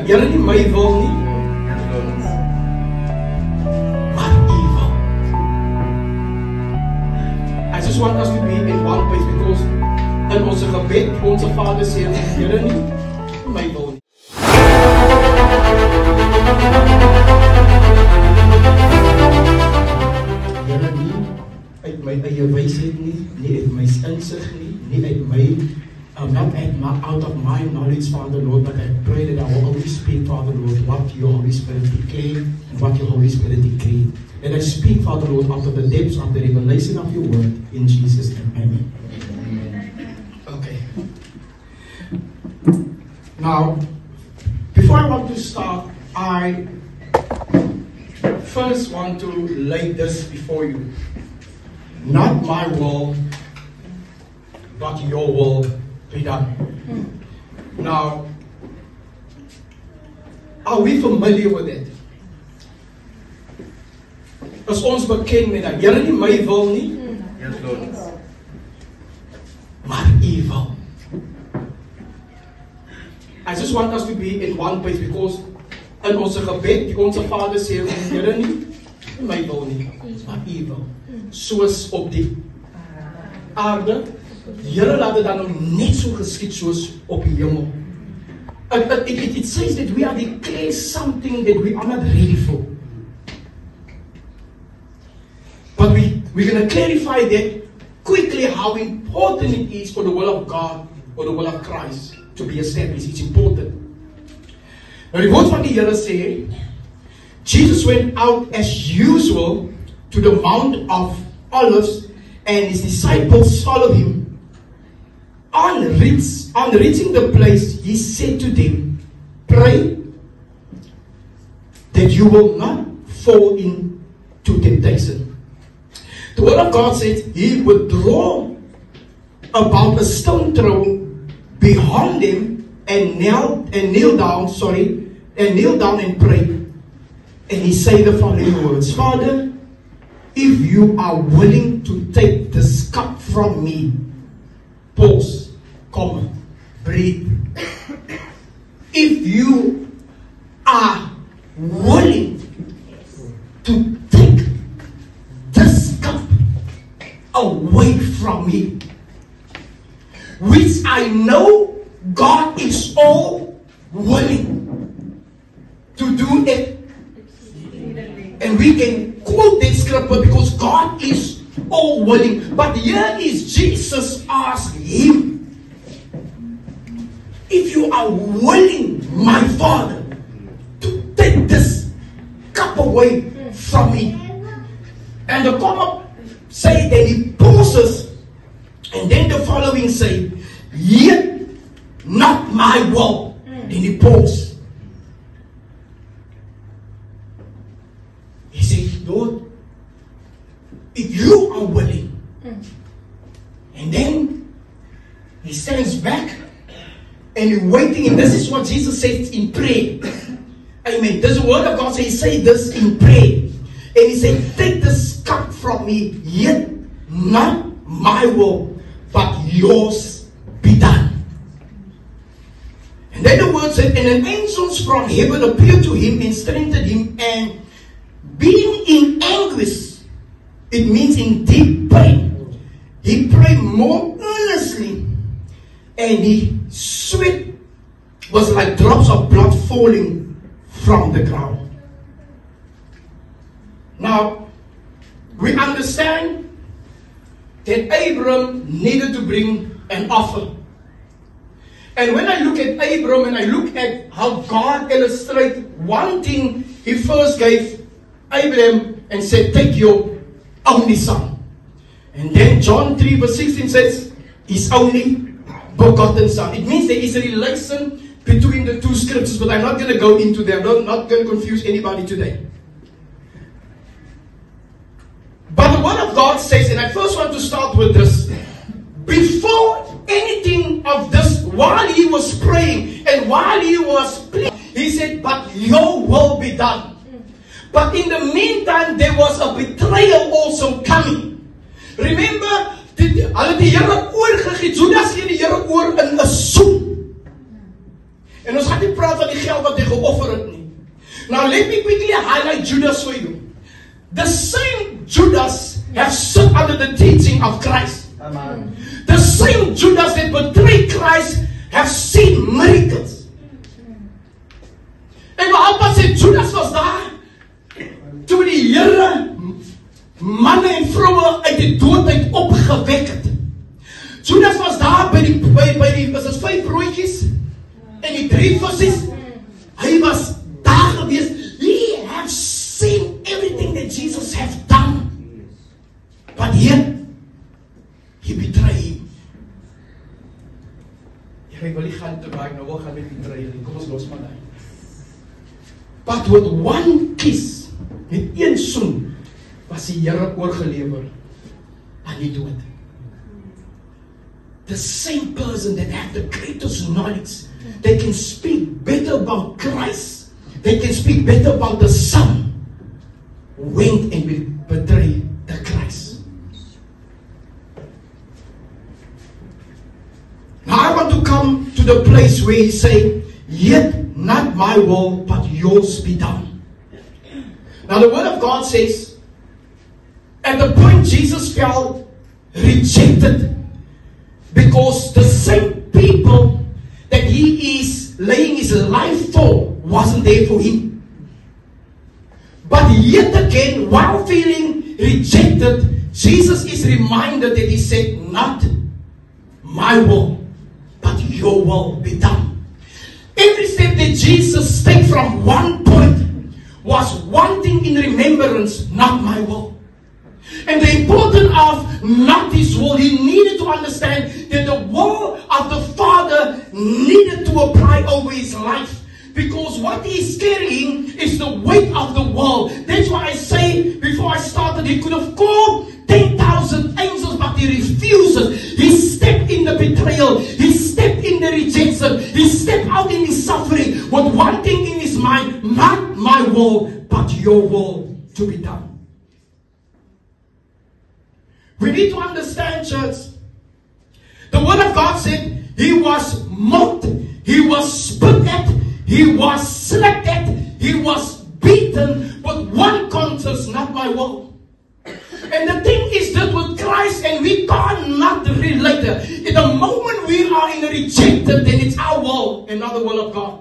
Julle nie my wil nie, maar U wil. I just want us to be in one place because in ons gebed, onze Vader sê, Julle nie my wil nie. Julle nie uit my eie wysheid nie, nie uit my insig nie, nie uit my not out of my knowledge, Father Lord, but I pray that I will always speak, Father Lord, what your Holy Spirit declared and what your Holy Spirit decreed. And I speak, Father Lord, out of the depths of the revelation of your word, in Jesus' name. Amen. Okay. Now, before I want to start, I first want to lay this before you. Not my will, but your will be done. Now, are we familiar with it? Is ons bekend met dat? Julle nie my wil nie, Yes, Lord. maar U wil. I just want us to be in one place because in ons gebed, onze Vader sê, julle nie my wil nie, maar U wil. Soos op die aarde, Here laat dit dan net so geskied soos op die hemel. It says that we are declaring something that we are not ready for. But we're going to clarify that quickly how important it is for the will of God or the will of Christ to be established. It's important. Nou die woord van die Here sê, Jesus went out as usual to the Mount of Olives and his disciples followed him. On reaching the place, he said to them, pray that you will not fall into temptation. The word of God says he would draw about a stone throw behind him and kneel down and pray. And he said the following words, Father, if you are willing to take this cup from me, pause, comma, breathe. If you are willing to take this cup away from me, which I know God is all willing to do it. And we can quote this scripture because God is all willing. But here is Jesus asked him, if you are willing, my Father, to take this cup away from me. And the comma say that he pauses, and then the following say, yet not my will. Then he pauses. He said, Lord, if you are willing. And then he stands back and he's waiting. And this is what Jesus says in prayer. Amen. There's a word of God says, say this in prayer. And he said, take this cup from me, yet not my will, but yours be done. And then the word said, and an angel from heaven appeared to him and strengthened him, and being in anguish, it means in deep pain, he prayed more earnestly, and his sweat was like drops of blood falling from the ground. Now, we understand that Abram needed to bring an offer. And when I look at Abram and I look at how God illustrates one thing, he first gave Abraham and said, take your only son. And then John 3 verse 16 says, his only begotten son. It means there is a relation between the two scriptures, but I'm not going to go into them. I'm not going to confuse anybody today. But the word of God says, and I first want to start with this, before anything of this, while he was praying and while he was praying, he said, but your will be done. But in the meantime, there was a betrayal also coming. Remember, hulle die Here oorgegee, Judas gee die Here oor in 'n soen. En ons gaan nie praat van die geld wat hy geoffer het nie. Now let me quickly highlight Judas for you. The same Judas has stood under the teaching of Christ. Amen. The same Judas that betrayed Christ have seen miracles. En behalwe sê Judas was daar toe die Here manne en vroue uit die dood uit opgewek het. Judas was daar by die was dit 5 broodjies en die 3 visse. Hy was daar gewees. He have seen everything that Jesus have done. But yet he betrayed him. Ek wil nie gaan te baie nou wil gaan met betrayal nie. Kom ons los maar daai. But with one kiss, met een soen, was die Here oorgelewer aan die dood. The same person that had the greatest knowledge, they can speak better about Christ, they can speak better about the Son, went and betrayed the Christ. Now I want to come to the place where he said, yet not my will, but yours be done. Now the word of God says, at the point Jesus felt rejected, because the same people that he is laying his life for wasn't there for him. But yet again, while feeling rejected, Jesus is reminded that he said, not my will, but your will be done. Every step that Jesus took from one point was one thing in remembrance, not my will. And the importance of not his will, he needed to understand that the will of the Father needed to apply over his life. Because what he is carrying is the weight of the world. That's why I say, before I started, he could have called 10,000 angels, but he refuses. He stepped in the betrayal. He stepped in the rejection. He stepped out in his suffering with one thing in his mind, not my will, but your will to be done. We need to understand, church. The word of God said he was mocked, he was spit at, he was slapped at, he was beaten, but one conscience, not my will. And the thing is that with Christ, and we cannot relate it. In the moment we are in a rejected, then it's our will and not the will of God.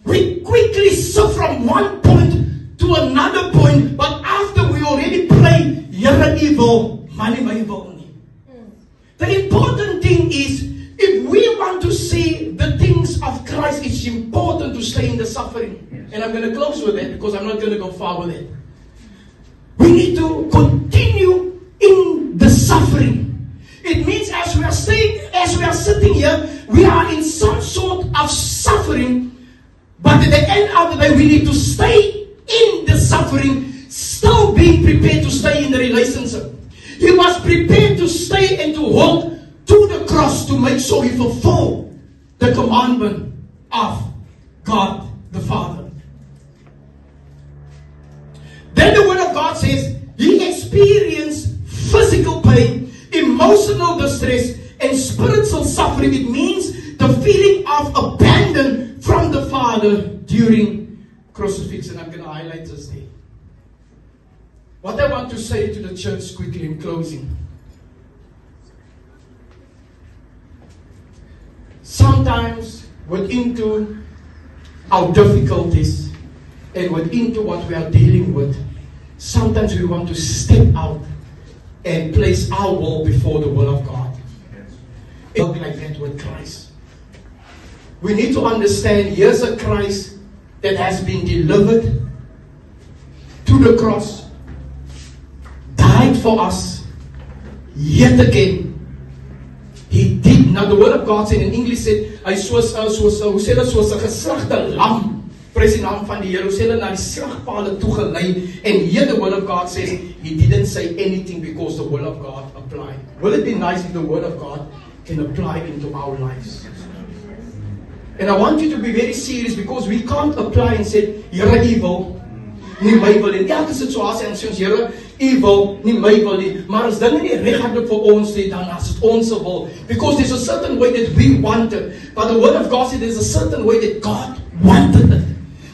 We quickly shift from one point to another point, but after we already pray, Here evil, money my evil only. The important thing is, if we want to see the things of Christ, it's important to stay in the suffering. Yes. And I'm going to close with it because I'm not going to go far with it. We need to continue in the suffering. It means as we are sitting here, we are in some sort of suffering. But at the end of the day, we need to stay in the suffering, still being prepared to stay in the relationship. He was prepared to stay and to hold to the cross to make sure he fulfilled the commandment of God the Father. Then the word of God says he experienced physical pain, emotional distress, and spiritual suffering. It means the feeling of abandon from the Father during crucifixion. I'm going to highlight this there. What I want to say to the church quickly in closing. Sometimes within our difficulties and within what we are dealing with, sometimes we want to step out and place our will before the will of God. It's not like that with Christ. We need to understand here's a Christ that has been delivered to the cross, died for us, yet again he did. Now the word of God said in English said, hy soos 'n geslagte lam, prys die naam van die Here, hoe sê hulle na die slagpale toegelei, and here the word of God says he didn't say anything because the will of God applied. Will it be nice if the word of God can apply into our lives? And I want you to be very serious, because we can't apply and say, you're evil, nie my wil nie. Elke situasie en sê ons, Here, U wil nie my wil nie. Maar as dinge nie reg hardop vir ons sê, dan as dit ons wil. Because there's a certain way that we want it. But the word of God says there's a certain way that God wanted it.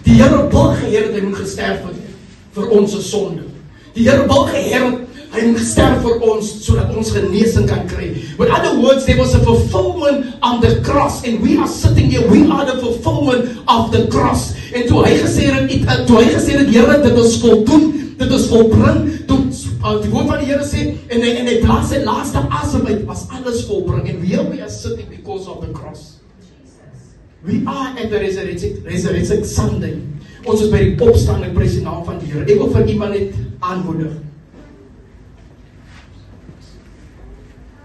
Die Here wil gehad het hy moet gesterf het vir ons sonde. Die Here wil gehad het hy moet gesterf vir ons sodat ons genesing kan kry. With other words, there was a fulfillment on the cross, and we are sitting here, we are the fulfillment of the cross. En toe hy gesê het, Here, dit is voldoen, dit is volbring, toe die woord van die Here sê, en hy blaas sy laaste asem uit, was alles volbring, and here we are sitting because of the cross. We are at the Resurrection Sunday. Ons is by die opstanding, prys die naam van die Here. Ek wil vir iemand net aanmoedig.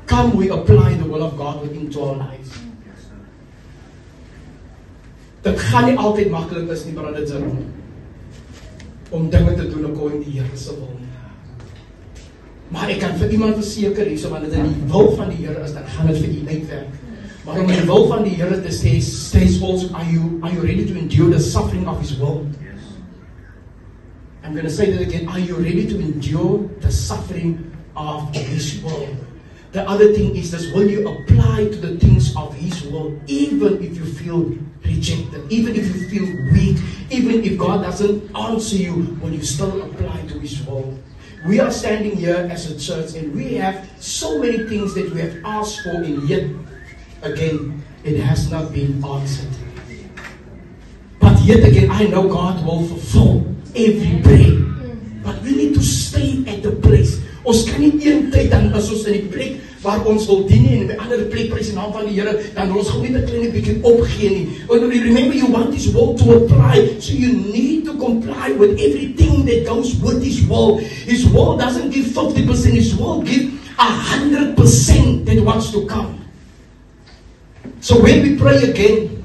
Come we apply the will of God into our lives. Dit gaan nie altyd maklik is nie, brothers and sisters, om dinge te doen according die Here se wil. Maar ek kan vir iemand verseker hierso, want dit in die wil van die Here is, dan gaan dit vir u uitwerk. Maar om die wil van die Here te sê, says also, are you ready to endure the suffering of His will? Yes. I'm going to say that again. Are you ready to endure the suffering of His will? The other thing is this, will you apply to the things of His will, even if you feel rejected, even if you feel weak, even if God doesn't answer you, will you still apply to His will? We are standing here as a church, and we have so many things that we have asked for, and yet, again, it has not been answered. But yet again, I know God will fulfill every prayer. But we need to stay at the place. Ons kan nie een tyd dan as ons in die plek waar ons wil dien nie, en in die ander plek prys die naam van die Here, dan ons gaan nie 'n klein bietjie opgee nie. Want remember, you want His will to apply, so you need to comply with everything that goes with His will. His will doesn't give 50%, His will give 100% that wants to come. So when we pray again,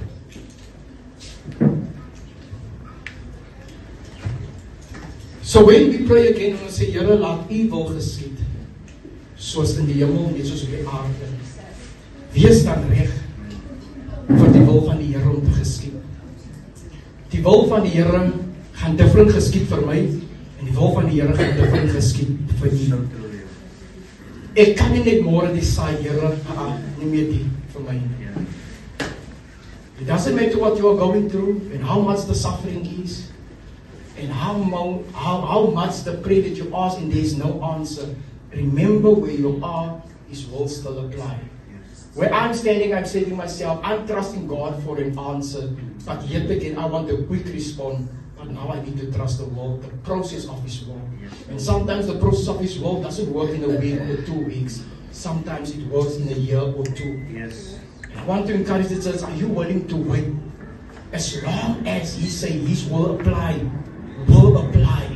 en ons sê, Here, laat U wil geskied, soos in die hemel, net soos op die aarde. Wees dan reg vir die wil van die Here om te geskied. Die wil van die Here gaan different geskied vir my, en die wil van die Here gaan different geskied vir u. Ek kan nie net môre decide, Here, nie meer die vir my. It doesn't matter what you are going through, and how much the suffering is, and how much the prayer that you ask and there is no answer. Remember where you are, His will still apply. Where I'm standing, I'm saying to myself, I'm trusting God for an answer, but yet again, I want a quick response. But now I need to trust the will, the process of His will. And sometimes the process of His will doesn't work in a week or 2 weeks. Sometimes it works in a year or two. Yes. I want to encourage the church, are you willing to wait? As long as He says His will apply, will apply.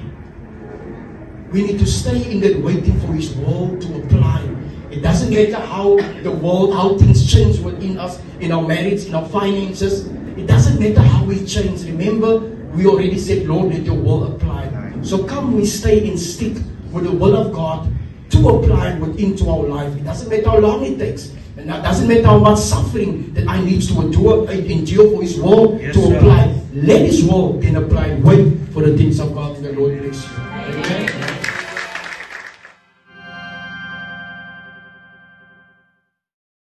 We need to stay in that waiting for His will to apply. It doesn't matter how the world, how things change within us, in our marriage, in our finances. It doesn't matter how we change. Remember, we already said, Lord, let your will apply. So come we stay and stick with the will of God to apply into our life. It doesn't matter how long it takes. And it doesn't matter how much suffering that I need to endure for His will to apply. Let His will then apply. Wait for the things of God. The Lord bless you.